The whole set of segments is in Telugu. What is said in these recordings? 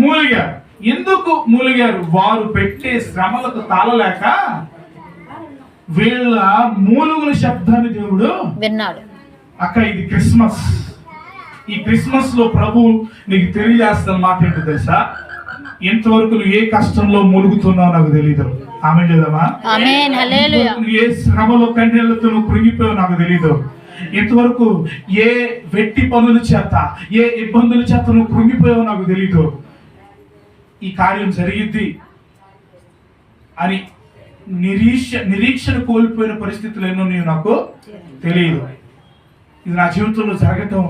మూలిగారు. ఎందుకు మూలిగారు? వారు పెట్టే శ్రమలకు తాళలేక వీళ్ళ మూలుగుల శబ్దాన్ని దేవుడు విన్నాడు. అక్క, ఇది క్రిస్మస్. ఈ క్రిస్మస్ లో ప్రభు నీకు తెలియజేస్తున్న మాట ఏంటో తెలుసా? ఇంతవరకు నువ్వు ఏ కష్టంలో మూలుగుతున్నావు నాకు తెలియదు. ఆమేన్ చేద్దామా? నువ్వు ఏ శ్రమలో కన్నీళ్లతో నువ్వు కృంగిపోయావు నాకు తెలియదు. ఇంతవరకు ఏ వెట్టి పనుల చేత, ఏ ఇబ్బందుల చేత నువ్వు కృంగిపోయావు నాకు తెలీదు. ఈ కార్యం జరిగిద్ది అని నిరీక్షణ కోల్పోయిన పరిస్థితులు ఎన్నో నీవు నాకు తెలియదు. ఇది నా జీవితంలో జరగటం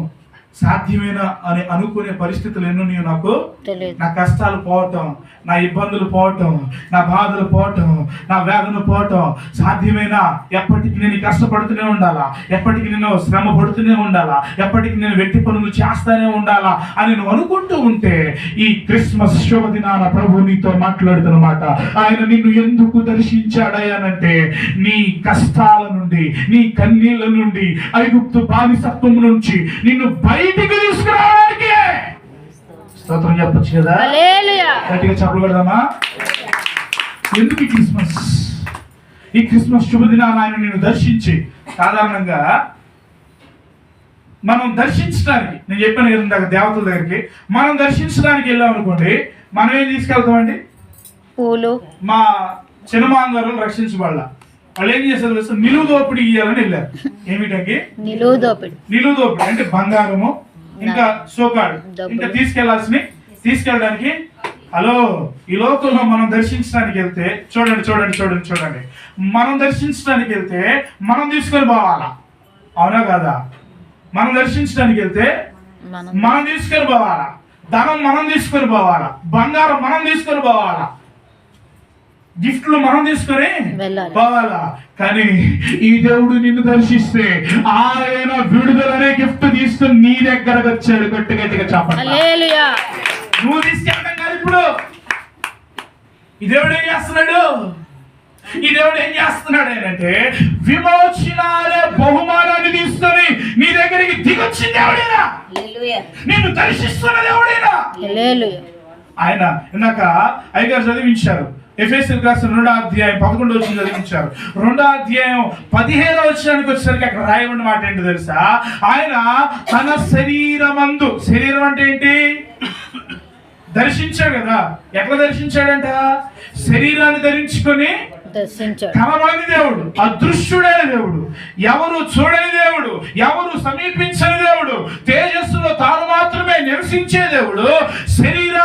సాధ్యమేనా అని అనుకునే పరిస్థితులు ఎన్నో నీవు నాకు తెలియదు. నా కష్టాలు పోవటం, నా ఇబ్బందులు పోవటం, నా బాధలు పోవటం, నా వేదన పోవటం సాధ్యమేనా? ఎప్పటికీ నేను కష్టపడుతూనే ఉండాలా? ఎప్పటికీ నేను శ్రమ పడుతూనే ఉండాలా? ఎప్పటికీ నేను వెట్టి పనులు చేస్తానే ఉండాలా అని నువ్వు అనుకుంటూ ఉంటే, ఈ క్రిస్మస్ శుభదినాన ప్రభు నీతో మాట్లాడుతున్నమాట. ఆయన నిన్ను ఎందుకు దర్శించాడయ్యానంటే, నీ కష్టాల నుండి, నీ కన్నీళ్ళ నుండి, ఐగుప్తు బానిసత్వం నుంచి నిన్ను బయటికి తీసుకురావడానికి. స్తోత్రం చెప్పొచ్చు కదా? గట్టిగా చెప్పలు పెడదామా? ఎందుకు ఈ క్రిస్మస్? ఈ క్రిస్మస్ శుభదినాన్ని ఆయన నిన్ను దర్శించి, సాధారణంగా మనం దర్శించడానికి, నేను చెప్పాను కదా దేవతల దగ్గరికి, మనం దర్శించడానికి వెళ్ళాం అనుకోండి, మనం ఏం తీసుకెళ్తామండి? పూలు. మా చిన్నమాంగారు రక్షించబడాల, వాళ్ళు ఏం చేశారు తెలుసు? నిలువు దోపిడీ ఇయ్యాలని వెళ్ళారు. ఏమిటంటే నిలువు దోపిడీ అంటే బంగారము, ఇంకా సోకాడు, ఇంకా తీసుకెళ్ళడానికి. హలో, ఈ లోకంలో మనం దర్శించడానికి వెళ్తే చూడండి, మనం దర్శించడానికి వెళ్తే మనం తీసుకొని పోవాలా? అవునా కదా? మనం దర్శించడానికి వెళ్తే మనం తీసుకొని పోవాలా? ధనం మనం తీసుకొని పోవాలా? బంగారం మనం తీసుకొని పోవాలా? గిఫ్ట్లు మనం తీసుకొని పోవాలా? కానీ ఈ దేవుడు నిన్ను దర్శిస్తే ఆయన విడుదలనే గిఫ్ట్ తీసుకుని నీ దగ్గరకు వచ్చాడు. గట్టిగా చెప్పండి. నువ్వు తీసుకెళ్ళడం కాదు. ఇప్పుడు ఈ దేవుడు ఏం చేస్తున్నాడు? అంటే విమోచన అనే బహుమానాన్ని తీసుకొని నీ దగ్గరికి దిగొచ్చిన దేవుడేనా? నిన్ను దర్శిస్తున్న దేవుడేనా? ఆయన ఇందాక అయ్యగారు చదివించారు. ఎఫెసీయులకు రాసిన 2వ అధ్యాయం 11వ వచనం చదివించారు. 2వ అధ్యాయం 15వ వచనానికి వచ్చేసరికి అక్కడ రాయబడిన మాట ఏంటో తెలుసా? ఆయన తన శరీరం అంటే ఏంటి? దర్శించాడు కదా. ఎట్లా దర్శించాడంట? శరీరాన్ని ధరించుకొని కనబడని దేవుడు, అదృశ్యుడైన దేవుడు, ఎవరు చూడని దేవుడు, ఎవరు సమీపించని దేవుడు, తేజస్సులో తాను మాత్రమే నివసించే దేవుడు శరీరాన్ని